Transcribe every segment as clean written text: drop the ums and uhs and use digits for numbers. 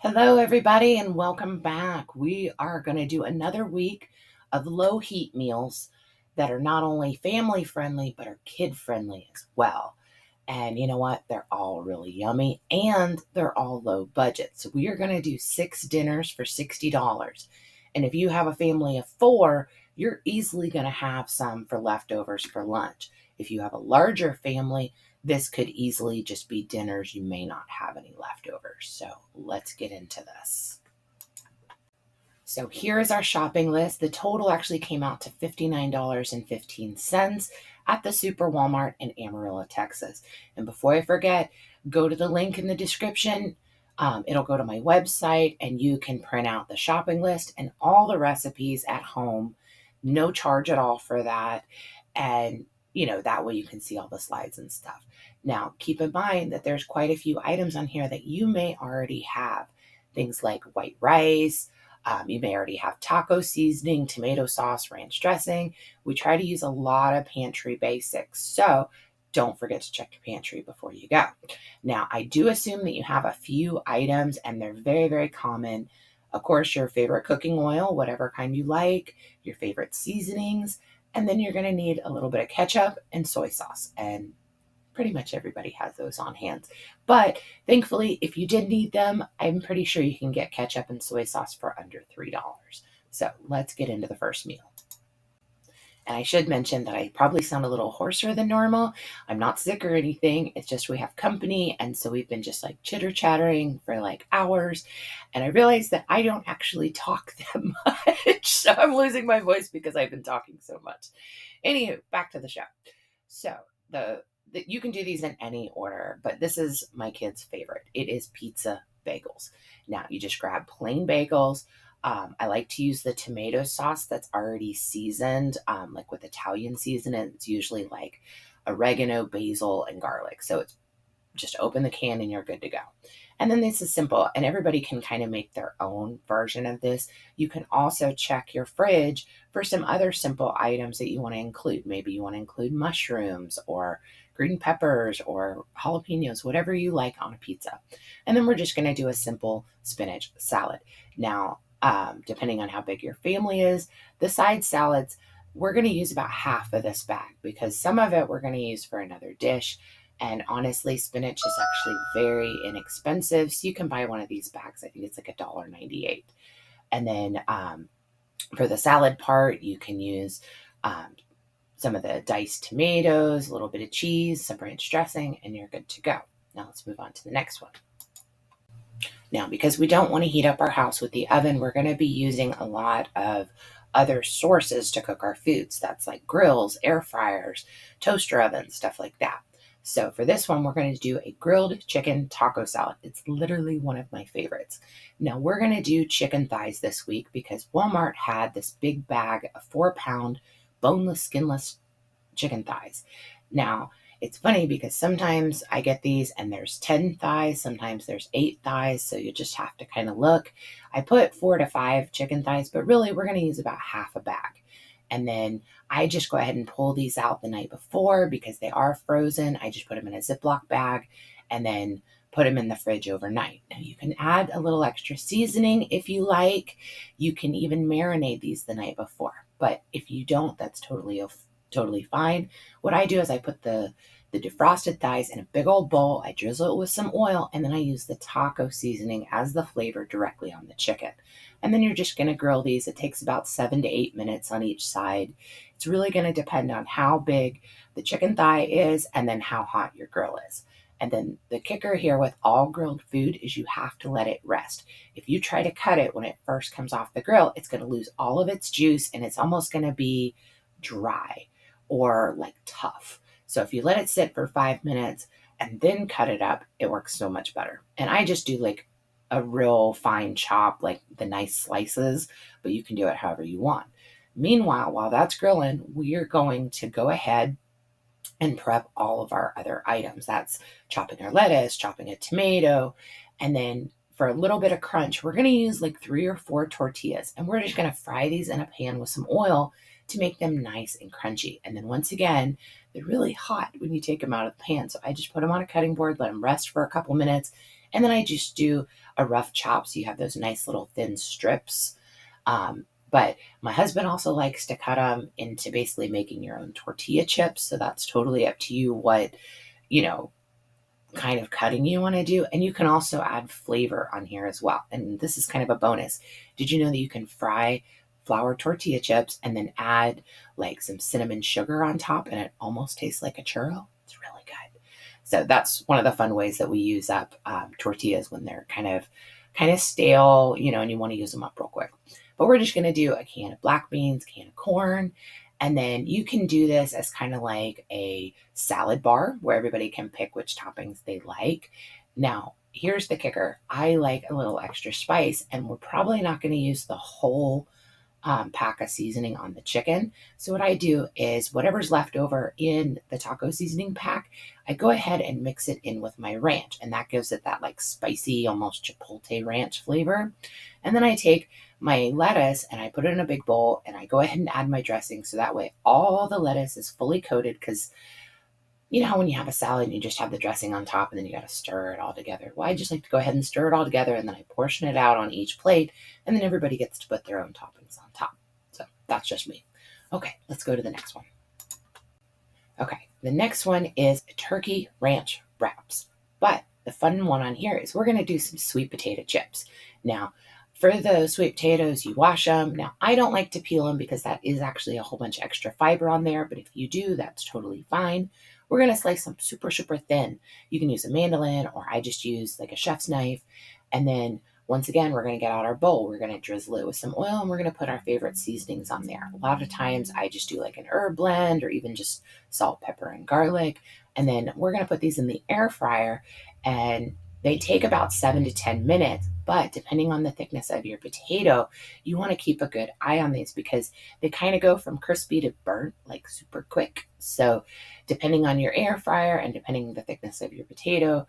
Hello, everybody, and welcome back. We are going to do another week of low heat meals that are not only family friendly, but are kid friendly as well. And you know what? They're all really yummy and they're all low budget. So we are going to do 6 dinners for $60. And if you have a family of 4, you're easily going to have some for leftovers for lunch. If you have a larger family, this could easily just be dinners. You may not have any leftovers. So let's get into this. So here is our shopping list. The total actually came out to $59.15 at the Super Walmart in Amarillo, Texas. And before I forget, go to the link in the description. It'll go to my website and you can print out the shopping list and all the recipes at home. No charge at all for that. And that way you can see all the slides and stuff. Now, keep in mind that there's quite a few items on here that you may already have. Things like white rice. You may already have taco seasoning, tomato sauce, ranch dressing. We try to use a lot of pantry basics. So don't forget to check your pantry before you go. Now, I do assume that you have a few items and they're very, very common. Of course, your favorite cooking oil, whatever kind you like, your favorite seasonings, and then you're going to need a little bit of ketchup and soy sauce. And pretty much everybody has those on hand. But thankfully, if you did need them, I'm pretty sure you can get ketchup and soy sauce for under $3. So let's get into the first meal. And I should mention that I probably sound a little hoarser than normal. I'm not sick or anything. It's just we have company. And so we've been just like chitter chattering for like hours. And I realized that I don't actually talk that much. So I'm losing my voice because I've been talking so much. Anywho, back to the show. So you can do these in any order, but this is my kid's favorite. It is pizza bagels. Now you just grab plain bagels. I like to use the tomato sauce that's already seasoned, like with Italian seasoning. It's usually like oregano, basil, and garlic. So it's just open the can and you're good to go. And then this is simple, and everybody can kind of make their own version of this. You can also check your fridge for some other simple items that you want to include. Maybe you want to include mushrooms or green peppers or jalapenos, whatever you like on a pizza. And then we're just going to do a simple spinach salad. Now, depending on how big your family is, the side salads, we're going to use about half of this bag because some of it we're going to use for another dish. And honestly, spinach is actually very inexpensive. So you can buy one of these bags. I think it's like $1.98. And then for the salad part, you can use some of the diced tomatoes, a little bit of cheese, some ranch dressing, and you're good to go. Now let's move on to the next one. Now, because we don't want to heat up our house with the oven, we're going to be using a lot of other sources to cook our foods. That's like grills, air fryers, toaster ovens, stuff like that. So for this one, we're going to do a grilled chicken taco salad. It's literally one of my favorites. Now we're going to do chicken thighs this week because Walmart had this big bag of 4-pound boneless, skinless chicken thighs. Now, it's funny because sometimes I get these and there's 10 thighs, sometimes there's 8 thighs, so you just have to kind of look. I put 4 to 5 chicken thighs, but really we're going to use about half a bag. And then I just go ahead and pull these out the night before because they are frozen. I just put them in a Ziploc bag and then put them in the fridge overnight. Now you can add a little extra seasoning if you like. You can even marinate these the night before. But if you don't, that's totally fine. What I do is I put the defrosted thighs in a big old bowl. I drizzle it with some oil, and then I use the taco seasoning as the flavor directly on the chicken. And then you're just going to grill these. It takes about 7 to 8 minutes on each side. It's really going to depend on how big the chicken thigh is and then how hot your grill is. And then the kicker here with all grilled food is you have to let it rest. If you try to cut it when it first comes off the grill, it's going to lose all of its juice and it's almost going to be dry or like tough. So if you let it sit for 5 minutes and then cut it up, it works so much better. And I just do like a real fine chop, like the nice slices, but you can do it however you want. Meanwhile, while that's grilling, we are going to go ahead and prep all of our other items. That's chopping our lettuce, chopping a tomato, and then for a little bit of crunch, we're going to use like 3 or 4 tortillas, and we're just going to fry these in a pan with some oil to make them nice and crunchy. And then once again, they're really hot when you take them out of the pan. So I just put them on a cutting board, let them rest for a couple minutes, and then I just do a rough chop so you have those nice little thin strips. But my husband also likes to cut them into basically making your own tortilla chips. So that's totally up to you what, you know, kind of cutting you want to do. And you can also add flavor on here as well. And this is kind of a bonus. Did you know that you can fry flour tortilla chips and then add like some cinnamon sugar on top and it almost tastes like a churro? It's really good. So that's one of the fun ways that we use up tortillas when they're kind of stale, you know, and you want to use them up real quick. But we're just going to do a can of black beans, can of corn, and then you can do this as kind of like a salad bar where everybody can pick which toppings they like. Now, here's the kicker. I like a little extra spice, and we're probably not going to use the whole pack of seasoning on the chicken. So what I do is whatever's left over in the taco seasoning pack, I go ahead and mix it in with my ranch, and that gives it that like spicy, almost chipotle ranch flavor. And then I take my lettuce and I put it in a big bowl and I go ahead and add my dressing so that way all the lettuce is fully coated, because you know how when you have a salad and you just have the dressing on top and then you got to stir it all together. Well, I just like to go ahead and stir it all together and then I portion it out on each plate and then everybody gets to put their own toppings on top. So that's just me. Okay, let's go to the next one. Okay, the next one is turkey ranch wraps. But the fun one on here is we're going to do some sweet potato chips. Now, for the sweet potatoes, you wash them. Now, I don't like to peel them because that is actually a whole bunch of extra fiber on there, but if you do, that's totally fine. We're going to slice them super, super thin. You can use a mandolin, or I just use like a chef's knife. And then once again, we're going to get out our bowl. We're going to drizzle it with some oil and we're going to put our favorite seasonings on there. A lot of times I just do like an herb blend or even just salt, pepper, and garlic. And then we're going to put these in the air fryer, and they take about 7 to 10 minutes, but depending on the thickness of your potato, you want to keep a good eye on these because they kind of go from crispy to burnt like super quick. So depending on your air fryer and depending on the thickness of your potato,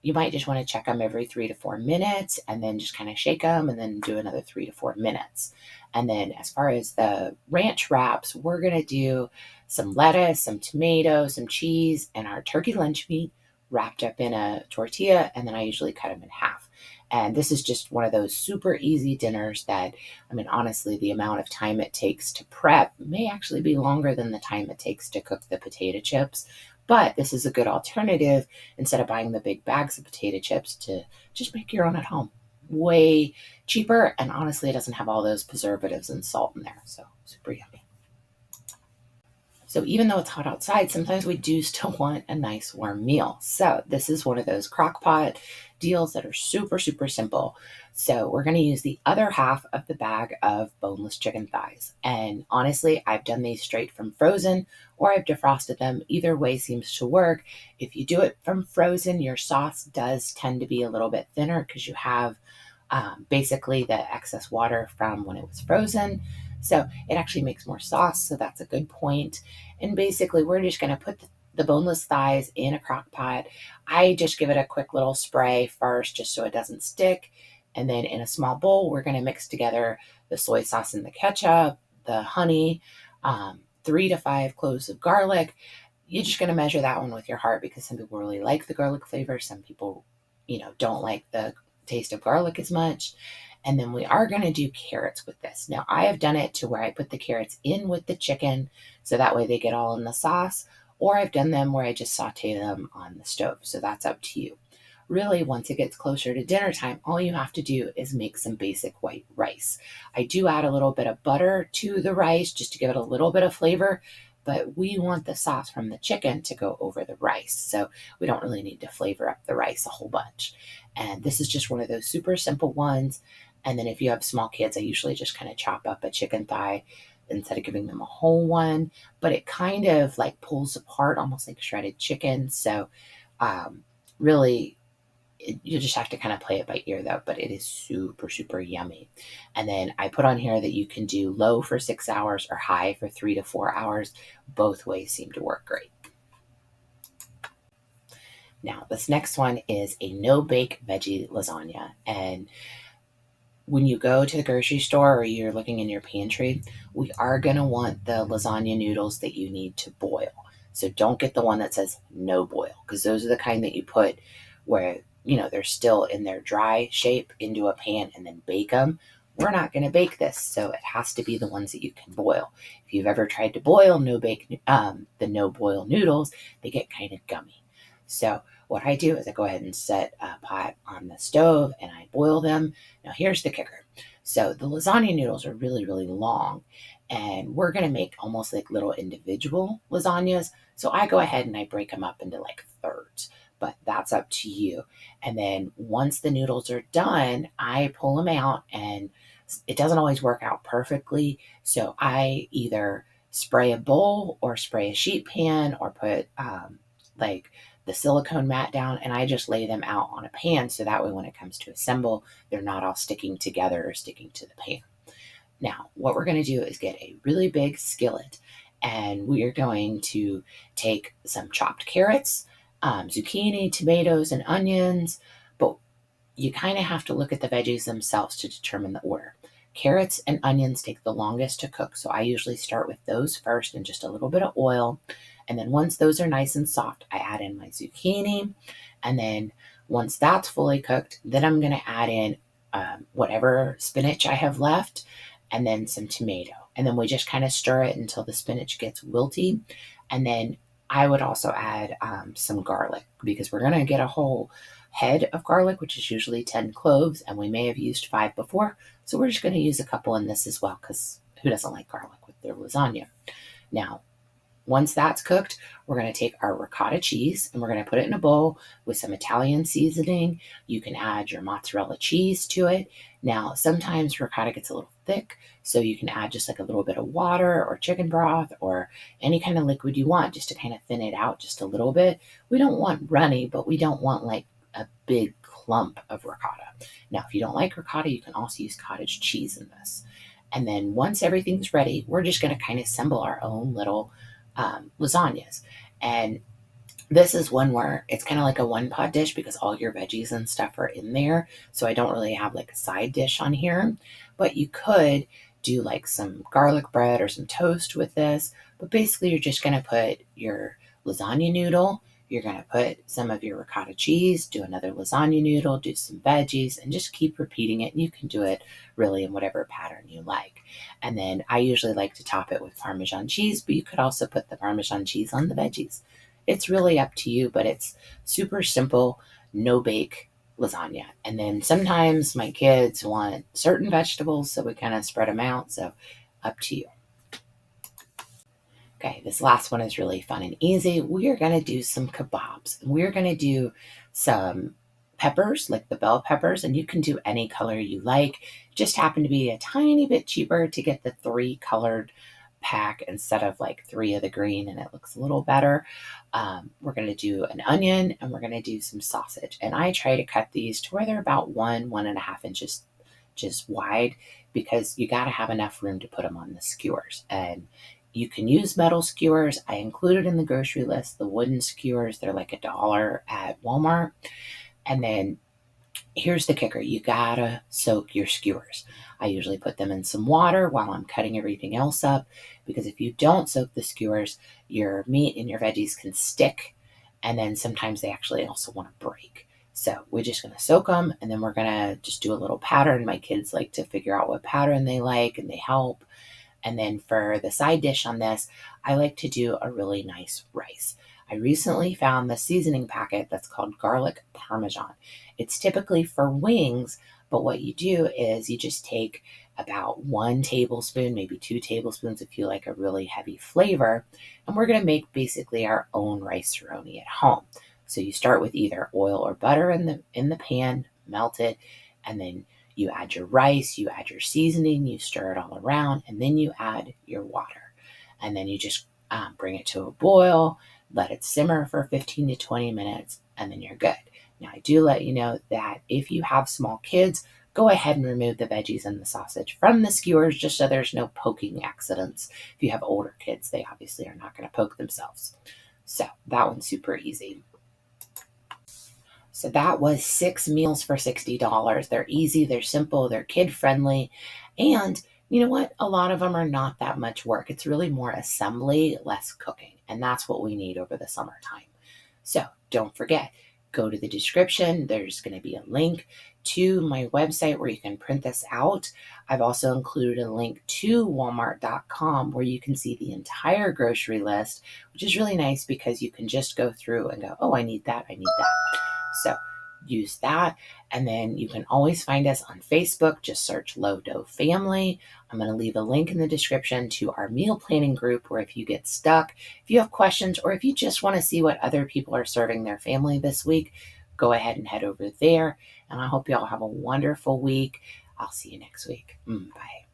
you might just want to check them every 3 to 4 minutes and then just kind of shake them and then do another 3 to 4 minutes. And then as far as the ranch wraps, we're going to do some lettuce, some tomato, some cheese, and our turkey lunch meat wrapped up in a tortilla, and then I usually cut them in half. And this is just one of those super easy dinners that, I mean, honestly, the amount of time it takes to prep may actually be longer than the time it takes to cook the potato chips. But this is a good alternative instead of buying the big bags of potato chips to just make your own at home. Way cheaper, and honestly, it doesn't have all those preservatives and salt in there. So super yummy. So even though it's hot outside, sometimes we do still want a nice warm meal. So this is one of those Crockpot deals that are super, super simple. So we're going to use the other half of the bag of boneless chicken thighs. And honestly, I've done these straight from frozen or I've defrosted them. Either way seems to work. If you do it from frozen, your sauce does tend to be a little bit thinner because you have basically the excess water from when it was frozen. So it actually makes more sauce. So that's a good point. And basically, we're just going to put the boneless thighs in a crock pot. I just give it a quick little spray first just so it doesn't stick. And then in a small bowl, we're going to mix together the soy sauce and the ketchup, the honey, 3 to 5 cloves of garlic. You're just going to measure that one with your heart because some people really like the garlic flavor. Some people, don't like the taste of garlic as much. And then we are going to do carrots with this. Now, I have done it to where I put the carrots in with the chicken so that way they get all in the sauce, or I've done them where I just saute them on the stove. So that's up to you. Really, once it gets closer to dinner time, all you have to do is make some basic white rice. I do add a little bit of butter to the rice just to give it a little bit of flavor, but we want the sauce from the chicken to go over the rice. So we don't really need to flavor up the rice a whole bunch. And this is just one of those super simple ones. And then if you have small kids, I usually just kind of chop up a chicken thigh instead of giving them a whole one. But it kind of like pulls apart almost like shredded chicken. So really, you just have to kind of play it by ear though. But it is super, super yummy. And then I put on here that you can do low for 6 hours or high for 3 to 4 hours. Both ways seem to work great. Now, this next one is a no-bake veggie lasagna. And when you go to the grocery store or you're looking in your pantry, we are going to want the lasagna noodles that you need to boil. So don't get the one that says no boil, because those are the kind that you put where, they're still in their dry shape into a pan and then bake them. We're not going to bake this, so it has to be the ones that you can boil. If you've ever tried to boil the no boil noodles, they get kind of gummy. So what I do is I go ahead and set a pot on the stove and I boil them. Now here's the kicker. So the lasagna noodles are really, really long, and we're going to make almost like little individual lasagnas. So I go ahead and I break them up into like thirds, but that's up to you. And then once the noodles are done, I pull them out, and it doesn't always work out perfectly. So I either spray a bowl or spray a sheet pan or put like the silicone mat down, and I just lay them out on a pan so that way when it comes to assemble, they're not all sticking together or sticking to the pan. Now, what we're going to do is get a really big skillet, and we are going to take some chopped carrots, zucchini, tomatoes, and onions, but you kind of have to look at the veggies themselves to determine the order. Carrots and onions take the longest to cook, so I usually start with those first in just a little bit of oil. And then once those are nice and soft, I add in my zucchini. And then once that's fully cooked, then I'm going to add in whatever spinach I have left and then some tomato. And then we just kind of stir it until the spinach gets wilty. And then I would also add some garlic because we're going to get a whole head of garlic, which is usually 10 cloves, and we may have used 5 before. So we're just going to use a couple in this as well because who doesn't like garlic with their lasagna? Now, once that's cooked, we're going to take our ricotta cheese and we're going to put it in a bowl with some Italian seasoning. You can add your mozzarella cheese to it. Now, sometimes ricotta gets a little thick, so you can add just like a little bit of water or chicken broth or any kind of liquid you want just to kind of thin it out just a little bit. We don't want runny, but we don't want like a big clump of ricotta. Now, if you don't like ricotta, you can also use cottage cheese in this. And then once everything's ready, we're just going to kind of assemble our own little lasagnas. And this is one where it's kind of like a one pot dish because all your veggies and stuff are in there. So I don't really have like a side dish on here, but you could do like some garlic bread or some toast with this. But basically, you're just going to put your lasagna noodle. You're going to put some of your ricotta cheese, do another lasagna noodle, do some veggies, and just keep repeating it. And you can do it really in whatever pattern you like. And then I usually like to top it with Parmesan cheese, but you could also put the Parmesan cheese on the veggies. It's really up to you, but it's super simple, no bake lasagna. And then sometimes my kids want certain vegetables, so we kind of spread them out. So up to you. Okay, this last one is really fun and easy. We are going to do some kebabs. We're going to do some peppers, like the bell peppers, and you can do any color you like. Just happen to be a tiny bit cheaper to get the 3 colored pack instead of like 3 of the green, and it looks a little better. We're going to do an onion, and we're going to do some sausage. And I try to cut these to where they're about 1.5 inches just wide because you got to have enough room to put them on the skewers. And you can use metal skewers. I included in the grocery list the wooden skewers. They're like $1 at Walmart. And then here's the kicker. You gotta soak your skewers. I usually put them in some water while I'm cutting everything else up because if you don't soak the skewers, your meat and your veggies can stick. And then sometimes they actually also want to break. So we're just going to soak them, and then we're going to just do a little pattern. My kids like to figure out what pattern they like, and they help. And then for the side dish on this, I like to do a really nice rice. I recently found the seasoning packet that's called garlic parmesan. It's typically for wings, but what you do is you just take about 1 tablespoon, maybe 2 tablespoons if you like a really heavy flavor, and we're going to make basically our own rice-a-roni at home. So you start with either oil or butter in the pan, melt it, and then you add your rice, you add your seasoning, you stir it all around, and then you add your water. And then you just bring it to a boil, let it simmer for 15 to 20 minutes, and then you're good. Now, I do let you know that if you have small kids, go ahead and remove the veggies and the sausage from the skewers just so there's no poking accidents. If you have older kids, they obviously are not going to poke themselves. So that one's super easy. So that was 6 meals for $60. They're easy, they're simple, they're kid friendly. And you know what? A lot of them are not that much work. It's really more assembly, less cooking. And that's what we need over the summertime. So don't forget, go to the description. There's going to be a link to my website where you can print this out. I've also included a link to walmart.com where you can see the entire grocery list, which is really nice because you can just go through and go, oh, I need that, I need that. So use that. And then you can always find us on Facebook. Just search Low Dough Family. I'm going to leave a link in the description to our meal planning group where if you get stuck, if you have questions, or if you just want to see what other people are serving their family this week, go ahead and head over there. And I hope you all have a wonderful week. I'll see you next week. Bye.